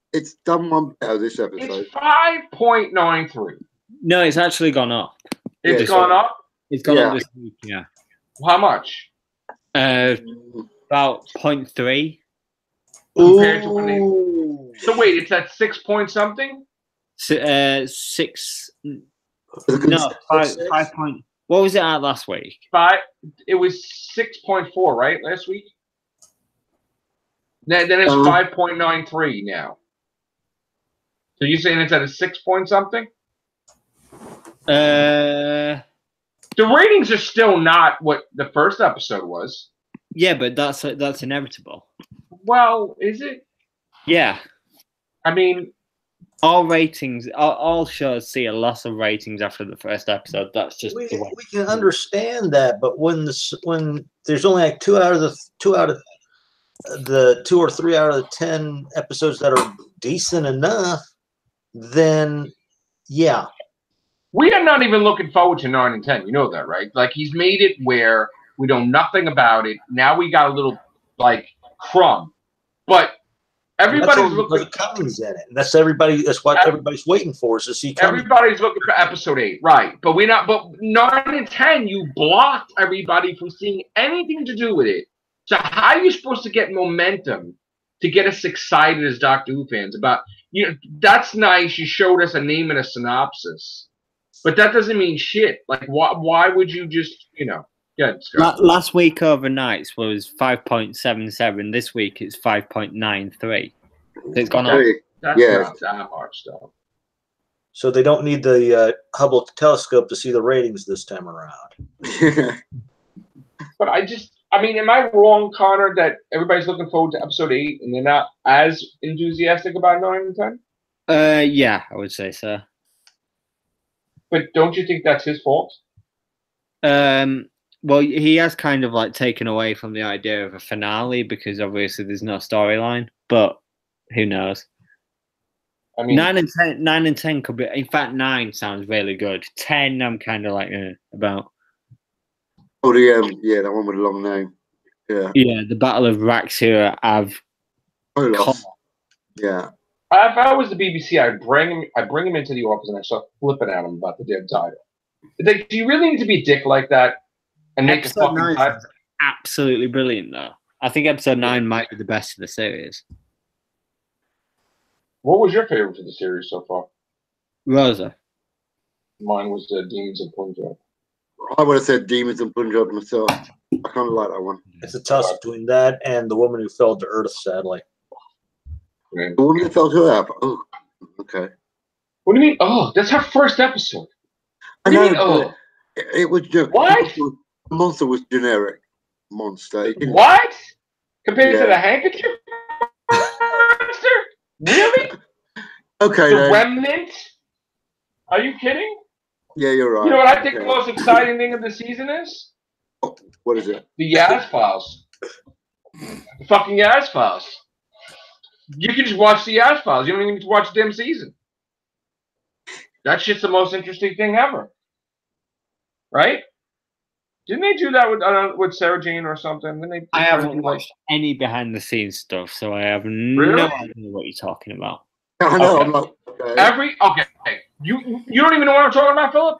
done one better this episode. It's 5.93. No, it's actually gone up. It's gone up? It's gone up this week, yeah. How much? About 0.3. Compared to when they... So wait, it's at 6 point something? 6... No, 5 point... What was it at last week? It was 6.4, right, last week? Then it's 5.93 now. So you're saying it's at a 6 point something? The ratings are still not what the first episode was. Yeah, but that's inevitable. Well, is it? Yeah. I mean, all shows see a loss of ratings after the first episode. That's just we can understand that, but when there's only like two out of the 2 or 3 out of the 10 episodes that are decent enough, then yeah. We are not even looking forward to 9 and 10. You know that, right? Like, he's made it where we know nothing about it. Now we got a little, like, crumb. But everybody's looking for Cummings in it. And that's everybody. That's what everybody's waiting for, is to see Cummings. Everybody's looking for episode 8, right? But we're not. But 9 and 10, you blocked everybody from seeing anything to do with it. So how are you supposed to get momentum to get us excited as Doctor Who fans about? You know, that's nice. You showed us a name and a synopsis, but that doesn't mean shit. Like, why would you just, you know? Yeah. Last week overnights was 5.77. This week it's 5.93. So it's gone up. That's not that much, though. So they don't need the Hubble telescope to see the ratings this time around. But I mean, am I wrong, Connor, that everybody's looking forward to episode 8 and they're not as enthusiastic about 9 and 10? Yeah, I would say so. But don't you think that's his fault? Well, he has kind of like taken away from the idea of a finale because obviously there's no storyline. But who knows? I mean, 9 and 10 could be. In fact, 9 sounds really good. 10, I'm kind of like about. Oh, yeah, that one with a long name. Yeah. Yeah, the Battle of Raxia. Yeah. If I was the BBC, I'd bring him into the office and I start flipping at him about the damn title. Like, do you really need to be a dick like that? And make a fucking title? Absolutely brilliant, though. I think episode 9 might be the best of the series. What was your favorite of the series so far? Rosa. Mine was Demons of Punjab. I would have said Demons in Punjab myself. I kind of like that one. It's a toss between that and The Woman Who Fell to Earth, sadly. The Woman Who Fell to Earth? Oh, okay. What do you mean? Oh, that's her first episode. I know. It was just... What? The monster was generic. Monster. What? Compared to the handkerchief monster? Really? Okay, The Remnant? Are you kidding? Yeah, you're right. You know what I think the most exciting thing of the season is? Oh, what is it? The Yaz Files. The fucking Yaz Files. You can just watch the Yaz Files. You don't even need to watch the damn season. That shit's the most interesting thing ever. Right? Didn't they do that with Sarah Jane or something? I haven't watched any behind the scenes stuff, so I have no idea what you're talking about. I know. Okay. I'm not, okay. You don't even know what I'm talking about, Philip?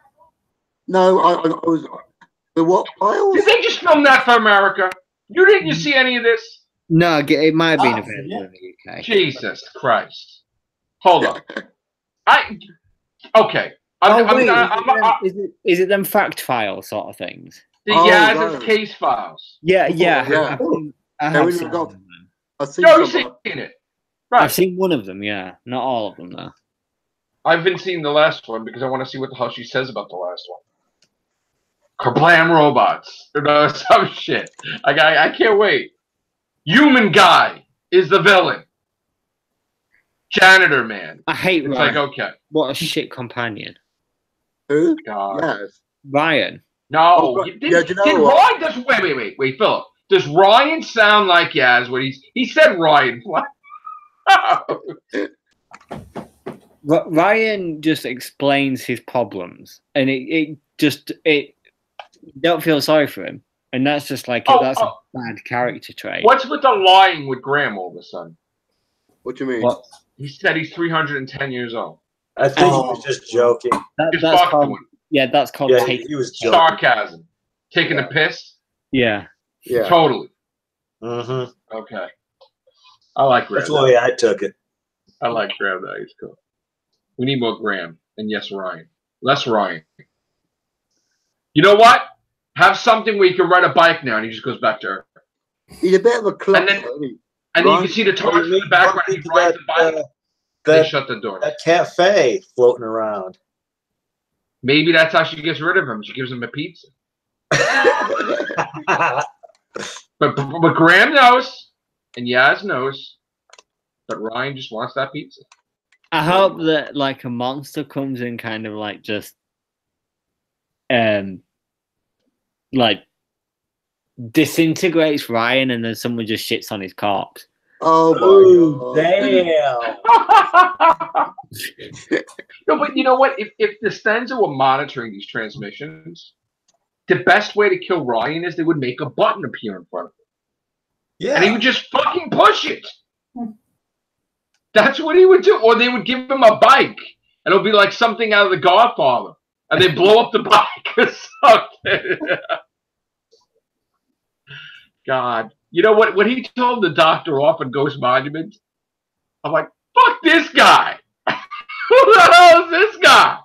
No, I was. The what files? Did they just film that for America? You didn't see any of this? No, it might have been available in the UK. Jesus Christ! Hold on. Okay. Is it them fact file sort of things? The Yaz's case files. Yeah. I have seen one of them. You've seen it. Right. I've seen one of them, yeah. Not all of them, though. I've been seeing the last one because I want to see what the hell she says about the last one. Kablam robots. Or some shit. I can't wait. Human guy is the villain. Janitor man. I hate Ryan. Like, okay. What a shit companion. Who? God. Yes. Ryan. No. Ryan wait, Philip. Does Ryan sound like Yaz when he said Ryan? What? Ryan just explains his problems, and it don't feel sorry for him, and that's just like that's a bad character trait. What's with the lying with Graham all of a sudden? What do you mean? What? He said he's 310 years old. I think he was just joking. That's called he was joking. Sarcasm. Taking a piss. Yeah. Totally. Mm-hmm. Okay. I like Graham. That's the way I took it. I like Graham. That he's cool. We need more Graham. And yes, Ryan. Less Ryan. You know what? Have something where you can ride a bike now and he just goes back to Earth. He's a bit of a club. And you can see the torch in the background. He rides the bike. They shut the door. That cafe floating around. Maybe that's how she gets rid of him. She gives him a pizza. But Graham knows, and Yaz knows, that Ryan just wants that pizza. I hope that like a monster comes in, kind of like just, like disintegrates Ryan, and then someone just shits on his corpse. Oh Oh, my god! damn. No, but you know what? If the Stenza were monitoring these transmissions, the best way to kill Ryan is they would make a button appear in front of him. Yeah. And he would just fucking push it. That's what he would do. Or they would give him a bike. And it'll be like something out of The Godfather. And they blow up the bike or something. God. You know what? When he told the doctor off in Ghost Monument, I'm like, fuck this guy. Who the hell is this guy?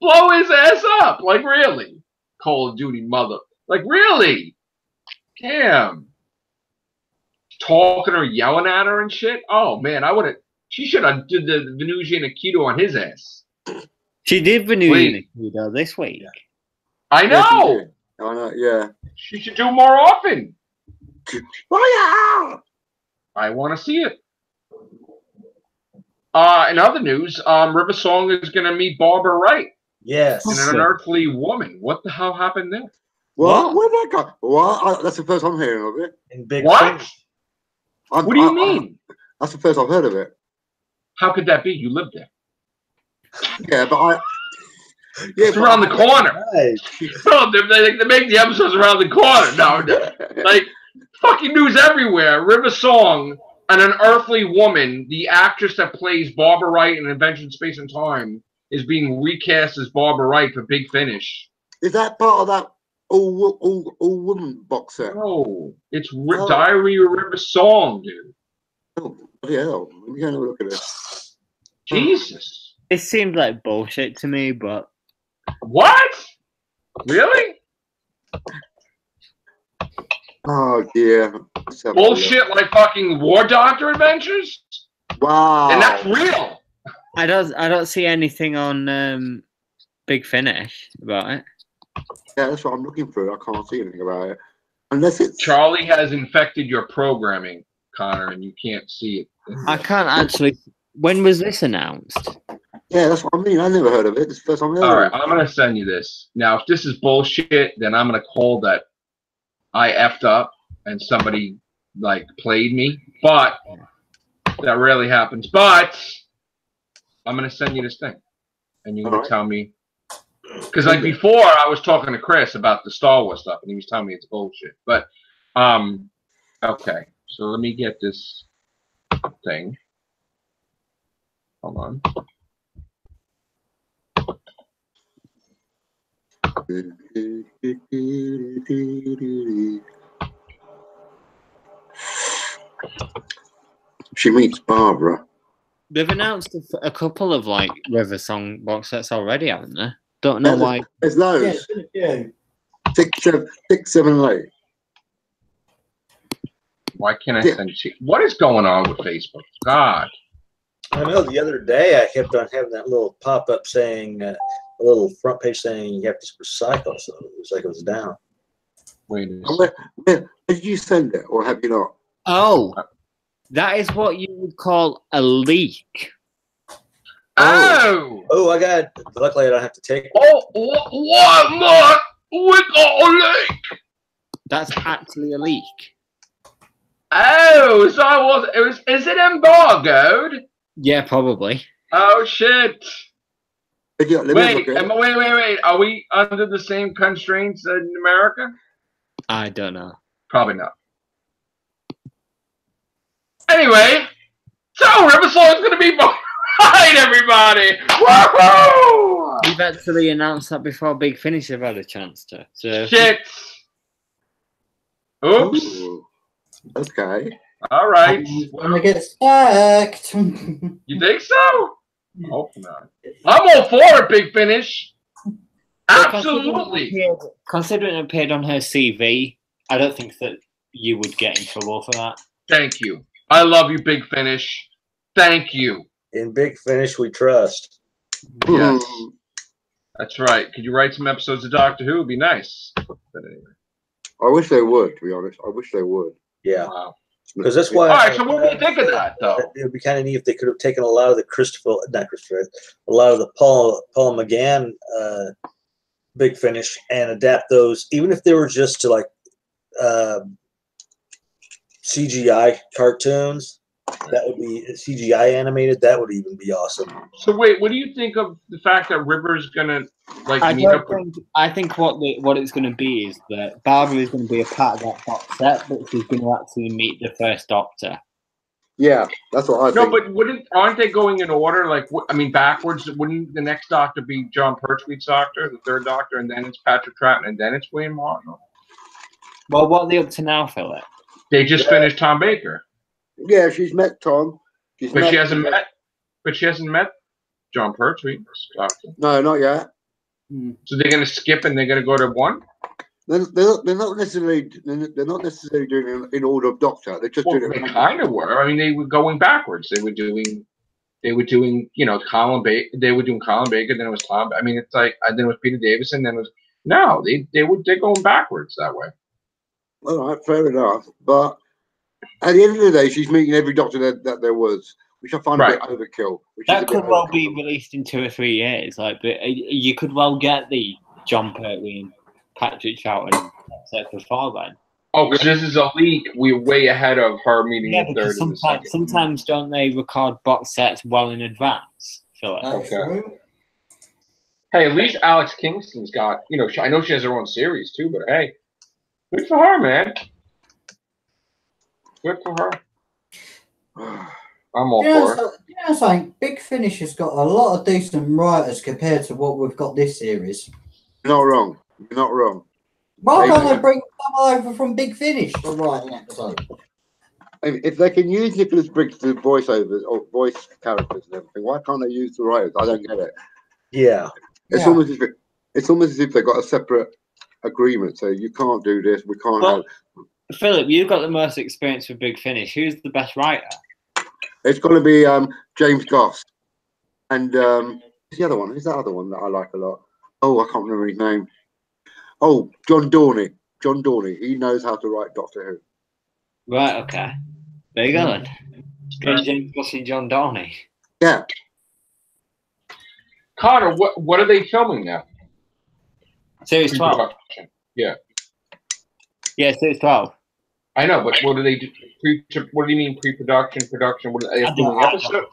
Blow his ass up. Like, really? Call of Duty mother. Like, really? Damn. Talking or yelling at her and shit. Oh, man, I would have. She should have did the Venusian Aikido on his ass. She did Venusian Aikido this week. I know. I know. Yeah. She should do more often. Oh yeah. I want to see it. In other news, River Song is going to meet Barbara Wright Yes. in An Unearthly Woman. What the hell happened there? What? Where'd that go? What? That's the first I'm hearing of it. In Big What? Finish. What do you mean? That's the first I've heard of it. How could that be? You live there. Yeah, but I. It's around the corner. Nice. No, they make the episodes around the corner. No, like fucking news everywhere. River Song, An Unearthly Woman, the actress that plays Barbara Wright in Adventure in Space and Time, is being recast as Barbara Wright for Big Finish. Is that part of that all woman box set? No, it's Diary of River Song, dude. Oh, bloody hell. Let me go and have a look at this. Jesus. It seemed like bullshit to me, but What? Really? Oh dear. Let's have a Bullshit like fucking War Doctor Adventures? look. Wow. And that's real. I don't see anything on Big Finish about it. Yeah, that's what I'm looking for. I can't see anything about it. Unless it's Charlie has infected your programming, Connor, and you can't see it. I can't actually. When was this announced? Yeah, that's what I mean. I never heard of it. This is the first time I've heard All of right, it. I'm going to send you this. Now, if this is bullshit, then I'm going to call that I effed up and somebody, like, played me. But that rarely happens. But I'm going to send you this thing. And you're going to tell me. Because, like, before, I was talking to Chris about the Star Wars stuff, and he was telling me it's bullshit. But, okay. So let me get this thing. Hold on. She meets Barbara. They've announced a couple of like River Song box sets already, haven't they? Don't know why. There's loads. Yeah. 6, 7, and 8. Why can't I send you? What is going on with Facebook? God. I know the other day I kept on having that little pop up saying, a little front page saying you have to recycle. So it was like it was down. Wait a And second. where did you send it, or have you not? Oh, that is what you would call a leak. Oh! Oh, I got. Luckily, I don't have to take. Oh, what more? We got a leak! That's actually a leak. Oh, so is it embargoed? Yeah, probably. Oh, shit. Let me have a Wait, look at it. wait. Are we under the same constraints in America? I don't know. Probably not. Anyway, so River Song's going to be right, everybody! Woohoo! We've actually announced that before Big Finish have had a chance to. So Shit. Oops. Ooh. Okay. All right. When I get stacked. You think so? Hope not. I'm all for it, Big Finish. Absolutely. Considering it appeared on her CV, I don't think that you would get in trouble for that. Thank you. I love you, Big Finish. Thank you. In Big Finish, we trust. Yes. Ooh. That's right. Could you write some episodes of Doctor Who? It'd be nice. But anyway. I wish they would, to be honest. I wish they would. Yeah, Wow. because that's why. All right, so what do you think of that, though? It would be kind of neat if they could have taken a lot of the a lot of the Paul McGann Big Finish and adapt those, even if they were just to like CGI cartoons. That would be CGI animated. That would even be awesome. So wait, what do you think of the fact that River's gonna meet up with? I think what it's going to be is that Barbara is going to be a part of that box set, but she's going to actually meet the first Doctor. Yeah, that's what I think. No, but aren't they going in order? Like, I mean, backwards. Wouldn't the next Doctor be John Pertwee's Doctor, the third Doctor, and then it's Patrick Troughton, and then it's William Hartnell? Well, what are they up to now, Philip? They just finished Tom Baker. Yeah, she's met Tom. She hasn't met John Pertwee's Doctor. No, not yet. So they're going to skip and they're going to go to one. They're not necessarily doing it in order of Doctor. They're just doing it. They kind of were. I mean, they were going backwards. They were doing, Colin Baker. They were doing Colin Baker. Then it was Tom. I mean, it's like then it was Peter Davison. Then it was they're going backwards that way. All right, fair enough. But at the end of the day, she's meeting every Doctor that there was, which I find a bit overkill. That could well be released in 2 or 3 years. But you could well get the John Pertwee and Patrick Troughton set before then. Oh, because this is a leak. We're way ahead of her meeting the third and the second. Sometimes don't they record box sets well in advance, Philip? Okay. Hey, at least Alex Kingston's got, I know she has her own series too, but hey, good for her, man. Good for her. I'm all for it. I'm saying Big Finish has got a lot of decent writers compared to what we've got this series. You're not wrong. You're not wrong. Why can't they bring someone over from Big Finish to write an episode? If they can use Nicholas Briggs to voiceovers or voice characters and everything, why can't they use the writers? I don't get it. Yeah. It's almost as if they've got a separate agreement. So you can't do this. We can't have. Philip, you've got the most experience with Big Finish. Who's the best writer? It's going to be James Goss. And who's the other one? Who's that other one that I like a lot? Oh, I can't remember his name. Oh, John Dorney. John Dorney. He knows how to write Doctor Who. Right, okay. There you go then. James Goss and John Dorney. Yeah. Connor, what are they filming now? Series 12. Yeah. Yeah, Series 12. I know, but what do they do? What do you mean pre-production, production? What are they doing episodes?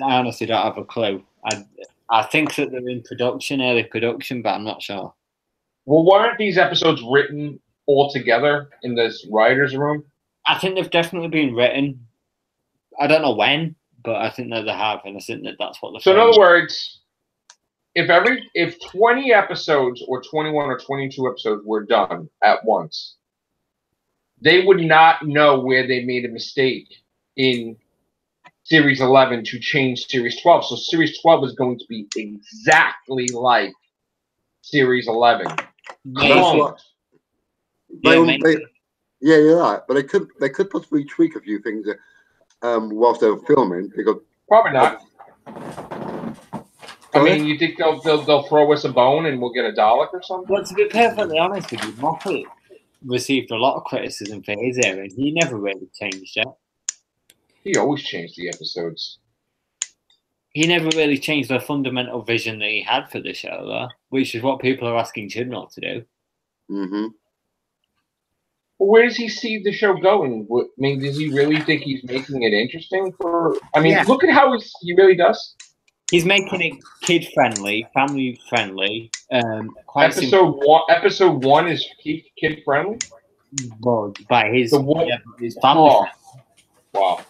I honestly don't have a clue. I think that they're in production, early production, but I'm not sure. Well, why aren't these episodes written all together in this writer's room? I think they've definitely been written. I don't know when, but I think that they have, and I think that that's what they're. So in other words, if 20 episodes or 21 or 22 episodes were done at once, they would not know where they made a mistake in Series 11 to change Series 12. So Series 12 is going to be exactly like Series 11. Yeah, you're right. But they could possibly tweak a few things whilst they were filming. Because probably not. I mean, you think they'll throw us a bone and we'll get a Dalek or something? Well, to be perfectly honest with you, Moffat received a lot of criticism for his era, and he never really changed it. He always changed the episodes. He never really changed the fundamental vision that he had for the show, though, which is what people are asking Chibnall to do. Mm-hmm. Well, where does he see the show going? I mean, does he really think he's making it interesting for? I mean, look at how he really does. He's making it kid-friendly, family-friendly. Episode one is kid-friendly? Well, by his family. Oh. Wow.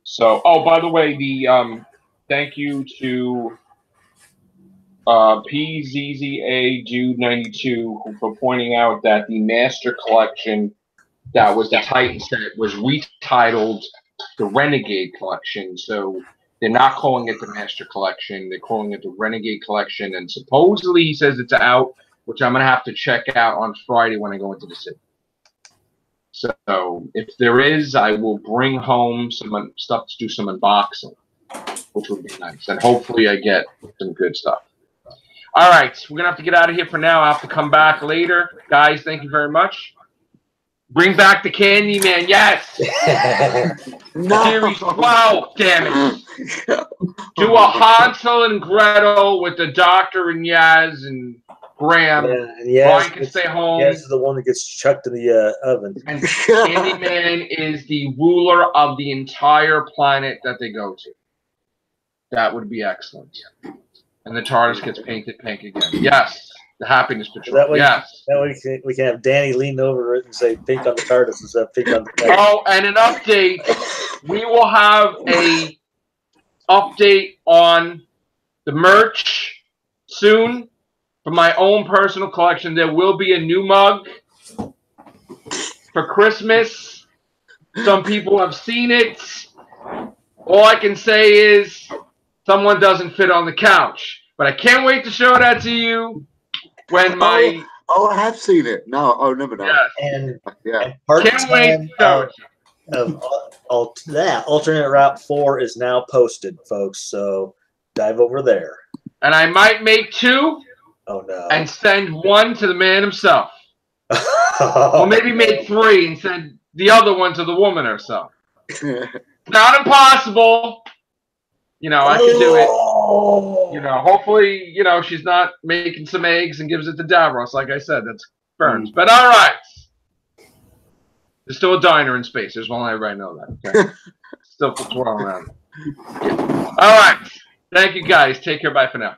So, by the way, the thank you to PZZA Dude 92 for pointing out that the Master Collection that was the Titan set was retitled the Renegade Collection. So they're not calling it the Master Collection. They're calling it the Renegade Collection. And supposedly he says it's out, which I'm going to have to check out on Friday when I go into the city. So if there is, I will bring home some stuff to do some unboxing, which would be nice. And hopefully I get some good stuff. All right, we're going to have to get out of here for now. I'll have to come back later. Guys, thank you very much. Bring back the Candyman, yes! Series 12, damn it! Do a Hansel and Gretel with the Doctor and Yaz and Graham. Brian can stay home. Yaz is the one that gets chucked in the oven. And Candyman is the ruler of the entire planet that they go to. That would be excellent. And the TARDIS gets painted pink again. Yes. The Happiness Patrol. That way, yes. That way we can have Danny lean over it and say pink on the TARDIS instead of pink on the TARDIS. Oh, and an update. We will have a update on the merch soon for my own personal collection. There will be a new mug for Christmas. Some people have seen it. All I can say is someone doesn't fit on the couch. But I can't wait to show that to you. When my I have seen it. No, oh, never know. Yes. And yeah, can't wait. Alternate Route 4 is now posted, folks. So dive over there. And I might make 2. Oh no! And send 1 to the man himself. Or maybe make 3 and send the other one to the woman herself. Not impossible. You know, I can do it. You know, hopefully, you know, she's not making some eggs and gives it to Davros. Like I said, that's Burns. But all right. There's still a diner in space. There's one everybody know that. Okay? Still twirling around. Yeah. All right. Thank you, guys. Take care. Bye for now.